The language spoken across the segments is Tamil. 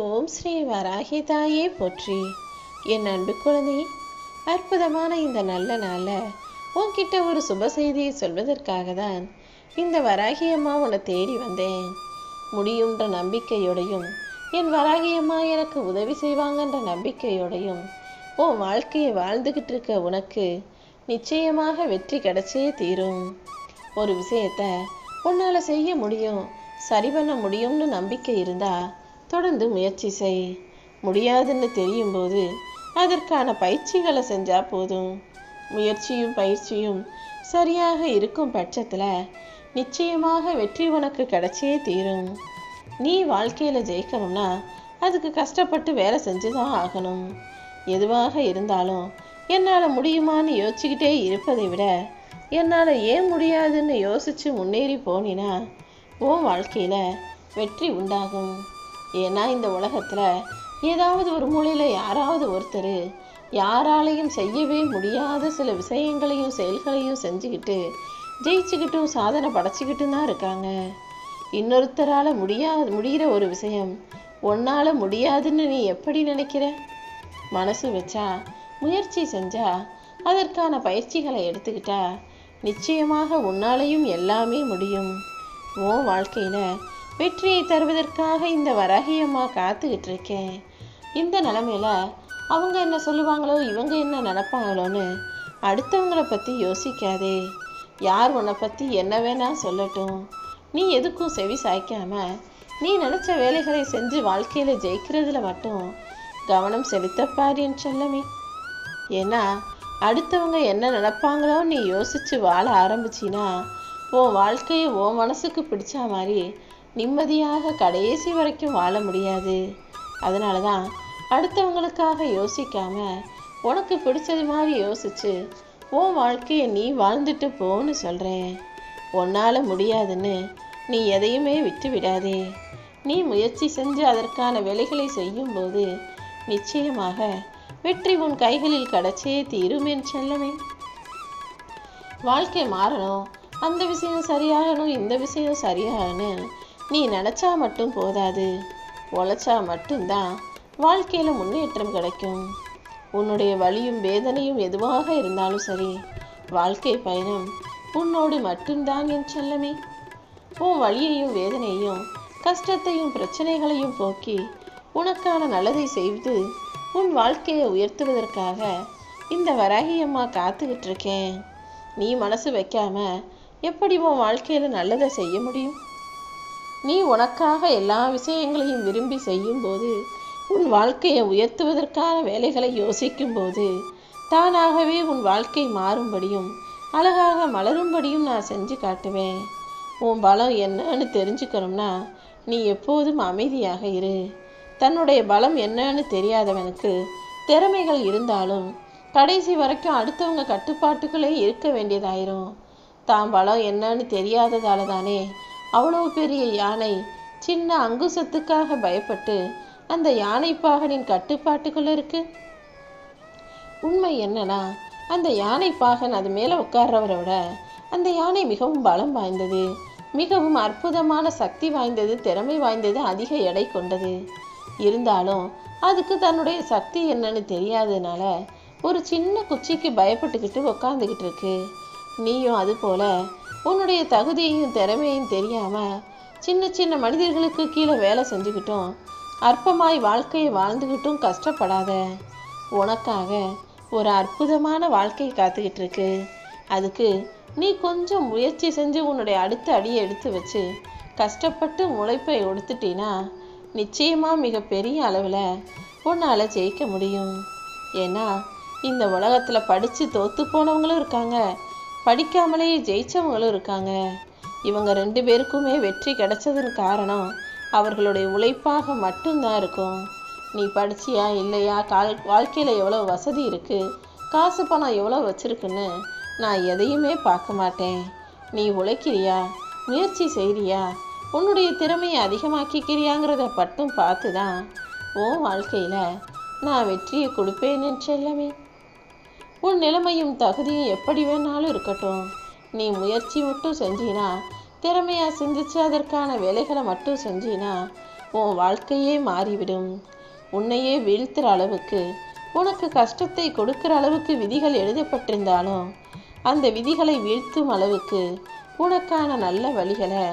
ஓம் ஸ்ரீ வராகி தாயே போற்றி. என் அன்பு குழந்தை, அற்புதமான இந்த நல்ல நாளில் உன்கிட்ட ஒரு சுப செய்தியை சொல்வதற்காக தான் இந்த வராகி அம்மா உன்னை தேடி வந்தேன். முடியுன்ற நம்பிக்கையோடையும் என் வராகி அம்மா எனக்கு உதவி செய்வாங்கன்ற நம்பிக்கையோடையும் உன் வாழ்க்கையை வாழ்ந்துக்கிட்டு இருக்க உனக்கு நிச்சயமாக வெற்றி கிடைச்சே தீரும். ஒரு விஷயத்த உன்னால் செய்ய முடியும், சரி பண்ண முடியும்னு நம்பிக்கை இருந்தா தொடர்ந்து முயற்சி செய். முடியாதுன்னு தெரியும் போது அதற்கான பயிற்சிகளை செஞ்சா போதும். முயற்சியும் பயிற்சியும் சரியாக இருக்கும் பட்சத்தில் நிச்சயமாக வெற்றி உனக்கு கிடைச்சே தீரும். நீ வாழ்க்கையில் ஜெயிக்கணும்னா அதுக்கு கஷ்டப்பட்டு வேலை செஞ்சு தான் ஆகணும். எதுவாக இருந்தாலும் என்னால் முடியுமான்னு யோசிச்சுக்கிட்டே இருப்பதை விட என்னால் ஏன் முடியாதுன்னு யோசித்து முன்னேறி போனினா உன் வாழ்க்கையில் வெற்றி உண்டாகும். ஏன்னா இந்த உலகத்தில் ஏதாவது ஒரு மூலையில் யாராவது ஒருத்தர் யாராலையும் செய்யவே முடியாத சில விஷயங்களையும் செயல்களையும் செஞ்சுக்கிட்டு ஜெயிச்சுக்கிட்டும் சாதனை படைச்சிக்கிட்டும் தான் இருக்காங்க. இன்னொருத்தரால் முடிகிற ஒரு விஷயம் உன்னால் முடியாதுன்னு நீ எப்படி நினைக்கிற? மனசு வச்சா, முயற்சி செஞ்சா, அதற்கான பயிற்சிகளை எடுத்துக்கிட்டா நிச்சயமாக உன்னாலையும் எல்லாமே முடியும். உன் வாழ்க்கையில் வெற்றியை தருவதற்காக இந்த வராகி அம்மா காத்துக்கிட்டு இருக்கேன். இந்த நிலமையில அவங்க என்ன சொல்லுவாங்களோ, இவங்க என்ன நினைப்பாங்களோன்னு அடுத்தவங்களை பற்றி யோசிக்காதே. யார் உன்னை பற்றி என்ன வேணா சொல்லட்டும், நீ எதுக்கும் செவி சாய்க்காம நீ நினச்ச வேலைகளை செஞ்சு வாழ்க்கையில் ஜெயிக்கிறதுல மட்டும் கவனம் செலுத்தப்பார் என் செல்லமே. ஏன்னா அடுத்தவங்க என்ன நினைப்பாங்களோ நீ யோசிச்சு வாழ ஆரம்பிச்சின்னா உன் வாழ்க்கையை உன் மனசுக்கு பிடிச்ச மாதிரி நிம்மதியாக கடைசி வரைக்கும் வாழ முடியாது. அதனால தான் அடுத்தவங்களுக்காக யோசிக்காம உனக்கு பிடிச்சது மாதிரி யோசிச்சு உன் வாழ்க்கையை நீ வாழ்ந்துட்டு போன்னு சொல்கிறேன். உன்னால் முடியாதுன்னு நீ எதையுமே விட்டு விடாதே. நீ முயற்சி செஞ்சு அதற்கான வேலைகளை செய்யும்போது நிச்சயமாக வெற்றி உன் கைகளில் கிடைச்சே தீரும் என் செல்லமே. வாழ்க்கை மாறணும், அந்த விஷயம் சரியாகணும், இந்த விஷயம் சரியாகணும் நீ நினச்சா மட்டும் போதாது. உழைச்சா மட்டும்தான் வாழ்க்கையில் முன்னேற்றம் கிடைக்கும். உன்னுடைய வலியும் வேதனையும் எதுவாக இருந்தாலும் சரி, வாழ்க்கை பயணம் உன்னோடு மட்டும்தான் என் செல்லமே. உன் வலியையும் வேதனையும் கஷ்டத்தையும் பிரச்சனைகளையும் போக்கி உனக்கான நல்லதை செய்து உன் வாழ்க்கையை உயர்த்துவதற்காக இந்த வராகி அம்மா காத்துக்கிட்டு இருக்கேன். நீ மனசு வைக்காம எப்படி உன் வாழ்க்கையில் நல்லதை செய்ய முடியும்? நீ உனக்காக எல்லா விஷயங்களையும் விரும்பி செய்யும்போது, உன் வாழ்க்கையை உயர்த்துவதற்கான வேலைகளை யோசிக்கும்போது தானாகவே உன் வாழ்க்கை மாறும்படியும் அழகாக மலரும்படியும் நான் செஞ்சு காட்டுவேன். உன் பலம் என்னன்னு தெரிஞ்சுக்கணும்னா நீ எப்போதும் அமைதியாக இரு. தன்னுடைய பலம் என்னன்னு தெரியாதவனுக்கு திறமைகள் இருந்தாலும் கடைசி வரைக்கும் அடுத்தவங்க கட்டுப்பாட்டுகளே இருக்க வேண்டியதாயிரும். தான் பலம் என்னன்னு தெரியாததால தானே அவ்வளவு பெரிய யானை சின்ன அங்குசத்துக்காக பயப்பட்டு அந்த யானை பாகனின் கட்டுப்பாட்டுக்குள்ள இருக்கு. உண்மை என்னன்னா அந்த யானை பாகன் அது மேலே உட்கார்றவரை விட அந்த யானை மிகவும் பலம் வாய்ந்தது, மிகவும் அற்புதமான சக்தி வாய்ந்தது, திறமை வாய்ந்தது, அதிக எடை கொண்டது. இருந்தாலும் அதுக்கு தன்னுடைய சக்தி என்னன்னு தெரியாததுனால ஒரு சின்ன குச்சிக்கு பயப்பட்டுக்கிட்டு உக்காந்துக்கிட்டு இருக்கு. நீயும் அது போல உன்னுடைய தகுதியையும் திறமையும் தெரியாம சின்ன சின்ன மனிதர்களுக்கு கீழே வேலை செஞ்சுக்கிட்டும் அற்பமாய் வாழ்க்கையை வாழ்ந்துக்கிட்டும் கஷ்டப்படாத. உனக்காக ஒரு அற்புதமான வாழ்க்கை காத்துக்கிட்டு இருக்கு. அதுக்கு நீ கொஞ்சம் முயற்சி செஞ்சு உன்னுடைய அடுத்த அடியை எடுத்து வச்சு கஷ்டப்பட்டு உழைப்பை எடுத்துட்டீன்னா நிச்சயமா மிகப்பெரிய அளவில் உன்னால் ஜெயிக்க முடியும். ஏன்னா இந்த உலகத்தில் படித்து தோத்து போனவங்களும் இருக்காங்க, படிக்காமலே ஜெயிச்சவங்களும் இருக்காங்க. இவங்க ரெண்டு பேருக்குமே வெற்றி கிடைச்சதுன்னு காரணம் அவர்களுடைய உழைப்பாக மட்டும்தான் இருக்கும். நீ படிச்சியா இல்லையா, வாழ்க்கையில் எவ்வளோ வசதி இருக்குது, காசு பணம் எவ்வளோ வச்சுருக்குன்னு நான் எதையுமே பார்க்க மாட்டேன். நீ உழைக்கிறியா, முயற்சி செய்கிறியா, உன்னுடைய திறமையை அதிகமாக்கிக்கிறியாங்கிறத மட்டும் பார்த்து தான் உன் வாழ்க்கையில் நான் வெற்றியை கொடுப்பேன்னு செல்லமே. உன் நிலைமையும் தகுதியும் எப்படி வேணாலும் இருக்கட்டும், நீ முயற்சி மட்டும் செஞ்சினா, திறமையாக சிந்திச்சு அதற்கான வேலைகளை மட்டும் செஞ்சினா உன் வாழ்க்கையே மாறிவிடும். உன்னையே வீழ்த்துற அளவுக்கு, உனக்கு கஷ்டத்தை கொடுக்கிற அளவுக்கு விதிகள் எழுதப்பட்டிருந்தாலும் அந்த விதிகளை வீழ்த்தும் அளவுக்கு உனக்கான நல்ல வழிகளை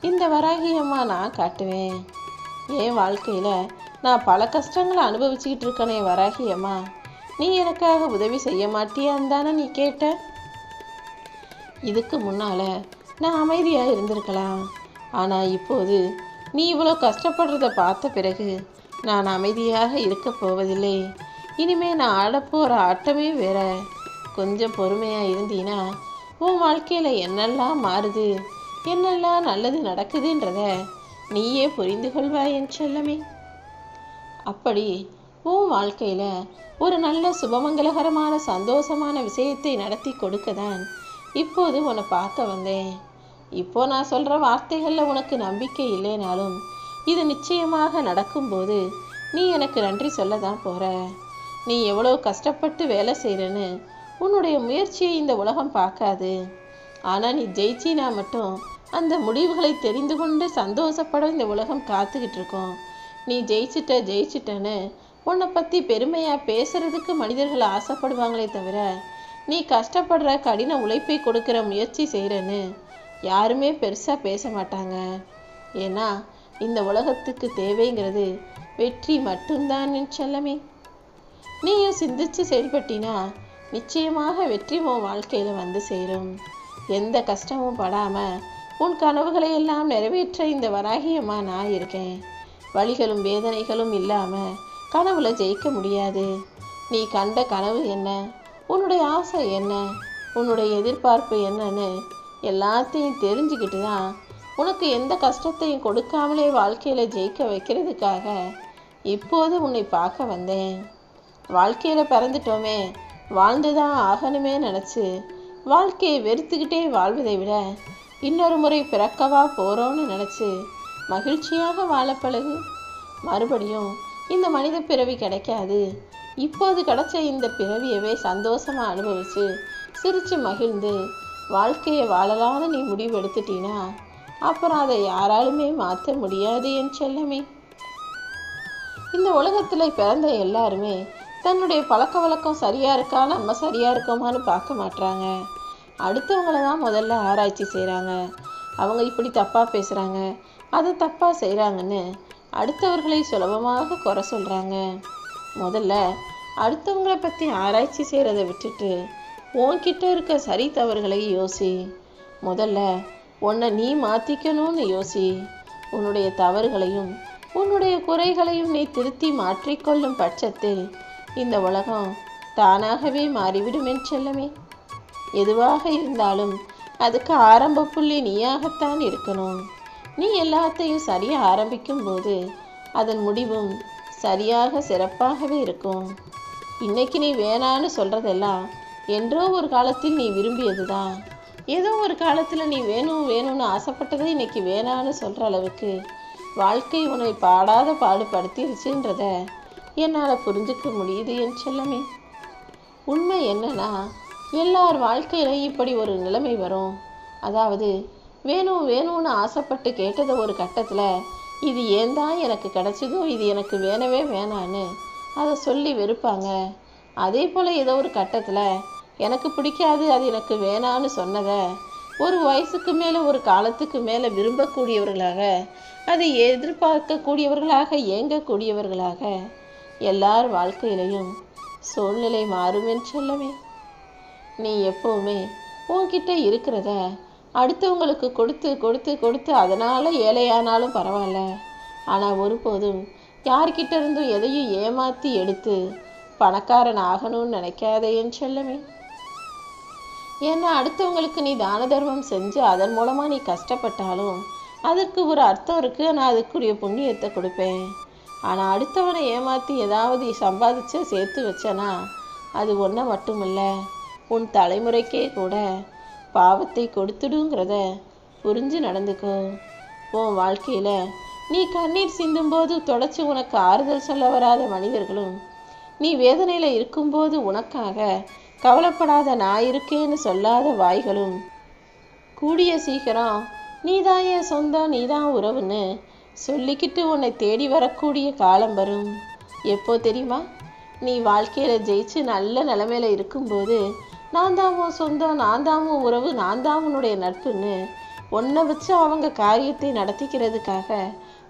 இந்த வராகி அம்மா நான் காட்டுவேன். என் வாழ்க்கையில் நான் பல கஷ்டங்களை அனுபவிச்சுக்கிட்டு இருக்கனே வராகி அம்மா, நீ எனக்காக உதவி செய்ய மாட்டியான்னு தானே நீ கேட்ட. இதுக்கு முன்னால் நான் அமைதியாக இருந்திருக்கலாம். ஆனால் இப்போது நீ இவ்வளோ கஷ்டப்படுறத பார்த்த பிறகு நான் அமைதியாக இருக்க போவதில்லை. இனிமே நான் ஆடப்போகிற ஆட்டமே வேற. கொஞ்சம் பொறுமையாக இருந்தீன்னா உன் வாழ்க்கையில் என்னெல்லாம் மாறுது, என்னெல்லாம் நல்லது நடக்குதுன்றத நீயே புரிந்து கொள்வாய் என் செல்லமே. அப்படி உன் வாழ்க்கையில் ஒரு நல்ல சுபமங்கலகரமான சந்தோஷமான விஷயத்தை நடத்தி கொடுக்க தான் இப்போது உன்னை பார்க்க வந்தேன். இப்போ நான் சொல்கிற வார்த்தைகளில் உனக்கு நம்பிக்கை இல்லைனாலும் இது நிச்சயமாக நடக்கும்போது நீ எனக்கு நன்றி சொல்ல தான் போகிற. நீ எவ்வளோ கஷ்டப்பட்டு வேலை செய்கிறன்னு உன்னுடைய முயற்சியை இந்த உலகம் பார்க்காது. ஆனால் நீ ஜெயிச்சினா மட்டும் அந்த முடிவுகளை தெரிந்து கொண்டு சந்தோஷப்பட இந்த உலகம் காத்துக்கிட்டு இருக்கோம். நீ ஜெயிச்சிட்டன்னு உன்னை பற்றி பெருமையாக பேசுறதுக்கு மனிதர்கள் ஆசைப்படுவாங்களே தவிர நீ கஷ்டப்படுற கடின உழைப்பை கொடுக்குற முயற்சி செய்கிறன்னு யாருமே பெருசாக பேச மாட்டாங்க. ஏன்னா இந்த உலகத்துக்கு தேவைங்கிறது வெற்றி மட்டும்தான் என் செல்லமே. நீயும் சிந்திச்சு செயல்பட்டினா நிச்சயமாக வெற்றி உன் வாழ்க்கையில் வந்து சேரும். எந்த கஷ்டமும் படாமல் உன் கனவுகளை எல்லாம் நிறைவேற்ற இந்த வராகியம்மா நான் இருக்கேன். வலிகளும் வேதனைகளும் இல்லாமல் கனவுல ஜெயிக்க முடியாது. நீ கண்ட கனவு என்ன, உன்னுடைய ஆசை என்ன, உன்னுடைய எதிர்பார்ப்பு என்னன்னு எல்லாத்தையும் தெரிஞ்சுக்கிட்டு தான் உனக்கு எந்த கஷ்டத்தையும் கொடுக்காமலே வாழ்க்கையில் ஜெயிக்க வைக்கிறதுக்காக இப்போது உன்னை பார்க்க வந்தேன். வாழ்க்கையில் பிறந்துட்டோமே, வாழ்ந்துதான் ஆகணுமே நினச்சி வாழ்க்கையை வெறுத்துக்கிட்டே வாழ்வதை விட இன்னொரு முறை பிறக்கவா போகிறோன்னு நினச்சி மகிழ்ச்சியாக வாழ பழகு. மறுபடியும் இந்த மனித பிறவி கிடைக்காது. இப்போது கிடைச்ச இந்த பிறவியவே சந்தோஷமாக அனுபவித்து சிரித்து மகிழ்ந்து வாழ்க்கையை வாழலான்னு நீ முடிவு எடுத்துட்டீன்னா அப்புறம் அதை யாராலுமே மாற்ற முடியாது என் செல்லமே. இந்த உலகத்தில் பிறந்த எல்லாருமே தன்னுடைய பழக்க வழக்கம் சரியாக இருக்கா, நம்ம சரியாக இருக்கோமான்னு பார்க்க மாட்றாங்க. அடுத்தவங்கள தான் முதல்ல ஆராய்ச்சி செய்கிறாங்க. அவங்க இப்படி தப்பாக பேசுகிறாங்க, அதை தப்பாக செய்கிறாங்கன்னு அடுத்தவர்களை சுலபமாக குறை சொல்கிறாங்க. முதல்ல அடுத்தவங்களை பற்றி ஆராய்ச்சி செய்கிறத விட்டுட்டு உன்கிட்ட இருக்க சரி தவறுகளை யோசி. முதல்ல உன்னை நீ மாற்றிக்கணும்னு யோசி. உன்னுடைய தவறுகளையும் உன்னுடைய குறைகளையும் நீ திருத்தி மாற்றிக்கொள்ளும் பட்சத்தில் இந்த உலகம் தானாகவே மாறிவிடும் என் செல்லமே. எதுவாக இருந்தாலும் அதுக்கு ஆரம்ப புள்ளி நீயாகத்தான் இருக்கணும். நீ எல்லாத்தையும் சரியாக ஆரம்பிக்கும் போது அதன் முடிவும் சரியாக சிறப்பாகவே இருக்கும். இன்னைக்கு நீ வேணான்னு சொல்கிறதெல்லாம் என்றோ ஒரு காலத்தில் நீ விரும்பியது தான். ஏதோ ஒரு காலத்தில் நீ வேணும்னு ஆசைப்பட்டதை இன்னைக்கு வேணான்னு சொல்கிற அளவுக்கு வாழ்க்கை உன்னை பாடாத பாடுபடுத்திருச்சுன்றத என்னால் புரிஞ்சுக்க முடியுது என் செல்லமே. உண்மை என்னன்னா, எல்லார் வாழ்க்கையிலும் இப்படி ஒரு நிலைமை வரும். அதாவது வேணும்னு ஆசைப்பட்டு கேட்டதை ஒரு கட்டத்தில் இது ஏன் தான் எனக்கு கிடைச்சதோ, இது எனக்கு வேணவே வேணான்னு அதை சொல்லி வெறுப்பாங்க. அதே போல் ஏதோ ஒரு கட்டத்தில் எனக்கு பிடிக்காது, அது எனக்கு வேணான்னு சொன்னதை ஒரு வயசுக்கு மேலே ஒரு காலத்துக்கு மேலே விரும்பக்கூடியவர்களாக, அதை எதிர்பார்க்கக்கூடியவர்களாக, ஏங்கக்கூடியவர்களாக எல்லார் வாழ்க்கையிலையும் சூழ்நிலை மாறும் என்று சொல்லவே. நீ எப்போவுமே உன்கிட்ட இருக்கிறத அடுத்தவங்களுக்கு கொடுத்து கொடுத்து கொடுத்து அதனால் ஏழையானாலும் பரவாயில்ல, ஆனால் ஒருபோதும் யார்கிட்ட இருந்தும் எதையும் ஏமாற்றி எடுத்து பணக்காரன் ஆகணும்னு நினைக்காதே என் செல்லமே. ஏன்னா அடுத்தவங்களுக்கு நீ தான தர்மம் செஞ்சு அதன் மூலமாக நீ கஷ்டப்பட்டாலும் அதுக்கு ஒரு அர்த்தம் இருக்குது. நான் அதுக்குரிய புண்ணியத்தை கொடுப்பேன். ஆனால் அடுத்தவனை ஏமாற்றி ஏதாவது சம்பாதிச்சு சேர்த்து வச்சனா அது ஒன்றை மட்டுமில்ல, உன் தலைமுறைக்கே கூட பாவத்தை கொடுத்துடுங்கிறத புரிஞ்சு நடந்துக்கோ. உன் வாழ்க்கையில் நீ கண்ணீர் சிந்தும்போது தொடச்சி உனக்கு ஆறுதல் சொல்ல வராத மனிதர்களும், நீ வேதனையில் இருக்கும்போது உனக்காக கவலைப்படாத நான் இருக்கேன்னு சொல்லாத வாய்களும் கூடிய சீக்கிரம் நீதான் என் சொந்தம், நீதான் உறவுன்னு சொல்லிக்கிட்டு உன்னை தேடி வரக்கூடிய காலம் வரும். எப்போ தெரியுமா? நீ வாழ்க்கையில் ஜெயிச்சு நல்ல நிலைமையில இருக்கும்போது, நான் தான் உன் சொந்தம், நான் தான் உன் உறவு, நான் தான் உன்னுடைய நட்புன்னு உன்னை வச்சு அவங்க காரியத்தை நடத்திக்கிறதுக்காக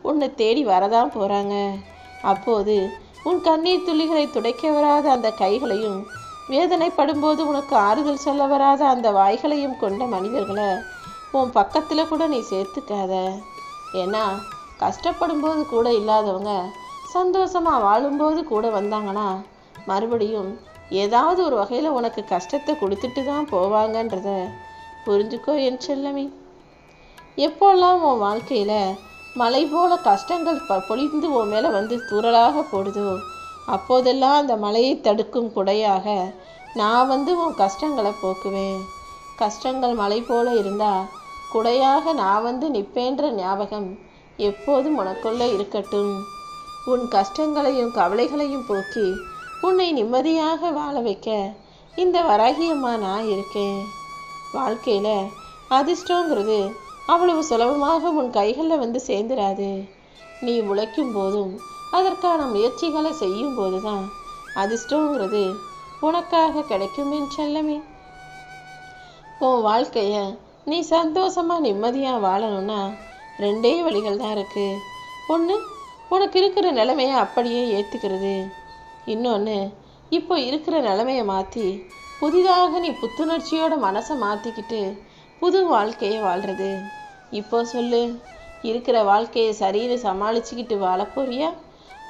உன்னை தேடி வரதான் போகிறாங்க. அப்போது உன் கண்ணீர் துளிகளை துடைக்க வராத அந்த கைகளையும், வேதனைப்படும்போது உனக்கு ஆறுதல் சொல்ல வராத அந்த வாய்களையும் கொண்ட மனிதர்களை உன் பக்கத்தில் கூட நீ சேர்த்துக்காத. ஏன்னா கஷ்டப்படும் போது கூட இல்லாதவங்க சந்தோஷமாக வாழும்போது கூட வந்தாங்கன்னா மறுபடியும் ஏதாவது ஒரு வகையில் உனக்கு கஷ்டத்தை கொடுத்துட்டு தான் போவாங்கன்றத புரிஞ்சுக்கோ என் செல்லமே. எப்போல்லாம் உன் வாழ்க்கையில் மலை போல கஷ்டங்கள் பொழிந்து உன் மேலே வந்து தூறலாக போடுதோ, அப்போதெல்லாம் அந்த மலையை தடுக்கும் குடையாக நான் வந்து உன் கஷ்டங்களை போக்குவேன். கஷ்டங்கள் மலை போல இருந்தால் குடையாக நான் வந்து நிற்பேன்ற ஞாபகம் எப்போதும் உனக்குள்ளே இருக்கட்டும். உன் கஷ்டங்களையும் கவலைகளையும் போக்கி உன்னை நிம்மதியாக வாழ வைக்க இந்த வராகியம்மா நான் இருக்கேன். வாழ்க்கையில் அதிர்ஷ்டங்கிறது அவ்வளவு சுலபமாக உன் கைகளில் வந்து சேர்ந்துடாது. நீ உழைக்கும் போதும் அதற்கான முயற்சிகளை செய்யும் போது தான் அதிர்ஷ்டங்கிறது உனக்காக கிடைக்கும் என் செல்லமே. உன் வாழ்க்கையை நீ சந்தோஷமாக நிம்மதியாக வாழணும்னா 2 வழிகள் தான் இருக்குது. ஒன்று, உனக்கு இருக்கிற நிலைமையை அப்படியே ஏற்றுக்கிறது. இன்னொன்று, இப்போ இருக்கிற நிலைமையை மாற்றி புதிதாக நீ புத்துணர்ச்சியோட மனசை மாற்றிக்கிட்டு புது வாழ்க்கையை வாழ்கிறது. இப்போ சொல்லு, இருக்கிற வாழ்க்கையை சரின்னு சமாளிச்சுக்கிட்டு வாழ போறியா,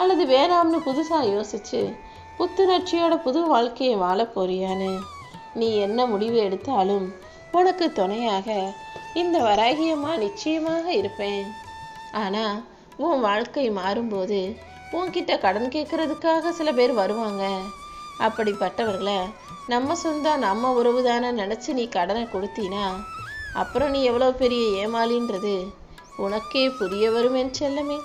அல்லது வேணாம்னு புதுசாக யோசிச்சு புத்துணர்ச்சியோட புது வாழ்க்கையை வாழ போறியான்னு? நீ என்ன முடிவு எடுத்தாலும் உனக்கு துணையாக இந்த வராகியம்மா நிச்சயமாக இருப்பேன். ஆனால் உன் வாழ்க்கை மாறும்போது உன்கிட்ட கடன் கேட்கறதுக்காக சில பேர் வருவாங்க. அப்படிப்பட்டவர்களை நம்ம சொந்தம் நம்ம உறவு தானே நினச்சி நீ கடனை கொடுத்தீனா அப்புறம் நீ எவ்வளோ பெரிய ஏமாளின்றது உனக்கே புரிய வரும் என் செல்லமே.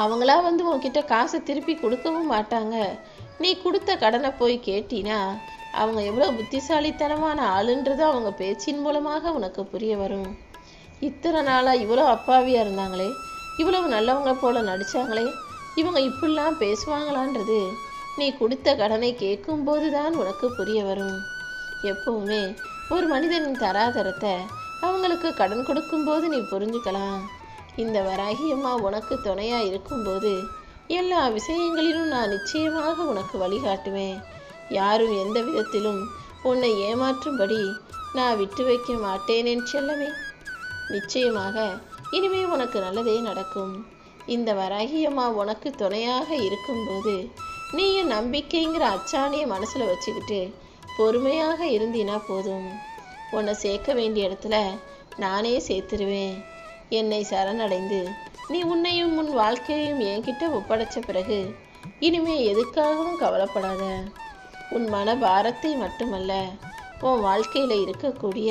அவங்களா வந்து உன்கிட்ட காசை திருப்பி கொடுக்கவும் மாட்டாங்க. நீ கொடுத்த கடனை போய் கேட்டினா அவங்க எவ்வளோ புத்திசாலித்தனமான ஆளுன்றது அவங்க பேச்சின் மூலமாக உனக்கு புரிய வரும். இத்தனை நாளாக இவ்வளோ அப்பாவியாக இருந்தாங்களே, இவ்வளவு நல்லவங்க போல நடித்தாங்களே, இவங்க இப்படிலாம் பேசுவாங்களான்றது நீ கொடுத்த கடனை கேட்கும்போது தான் உனக்கு புரிய வரும். எப்போவுமே ஒரு மனிதனின் தராதரத்தை அவங்களுக்கு கடன் கொடுக்கும்போது நீ புரிஞ்சுக்கலாம். இந்த வராகியம்மா உனக்கு துணையாக இருக்கும்போது எல்லா விஷயங்களிலும் நான் நிச்சயமாக உனக்கு வழிகாட்டுவேன். யாரும் எந்த விதத்திலும் உன்னை ஏமாற்றும்படி நான் விட்டு வைக்க மாட்டேன் என் செல்லமே. நிச்சயமாக இனிமே உனக்கு நல்லதே நடக்கும். இந்த வராகியம்மா உனக்கு துணையாக இருக்கும்போது நீயும் நம்பிக்கைங்கிற அச்சாணியை மனசில் வச்சுக்கிட்டு பொறுமையாக இருந்தினா போதும். உன்னை சேர்க்க வேண்டிய இடத்துல நானே சேர்த்துருவேன். என்னை சரணடைந்து நீ உன்னையும் உன் வாழ்க்கையையும் என்கிட்ட ஒப்படைச்ச பிறகு இனிமே எதுக்காகவும் கவலைப்படாத. உன் மன பாரத்தை மட்டுமல்ல, உன் வாழ்க்கையில் இருக்கக்கூடிய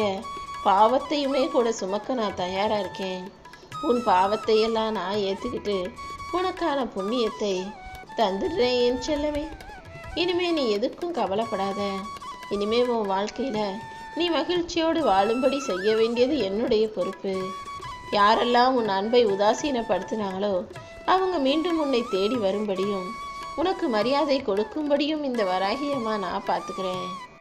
பாவத்தையுமே கூட சுமக்க நான் தயாராக இருக்கேன். உன் பாவத்தையெல்லாம் நான் ஏற்றுக்கிட்டு உனக்கான புண்ணியத்தை தந்துடுறேன் என் செல்லமே. இனிமே நீ எதுக்கும் கவலைப்படாத. இனிமே உன் வாழ்க்கையில் நீ மகிழ்ச்சியோடு வாழும்படி செய்ய வேண்டியது என்னுடைய பொறுப்பு. யாரெல்லாம் உன் அன்பை உதாசீனப்படுத்தினாங்களோ அவங்க மீண்டும் உன்னை தேடி வரும்படியும் உனக்கு மரியாதை கொடுக்கும்படியும் இந்த வராகியம்மா நான் பார்த்துக்கிறேன்.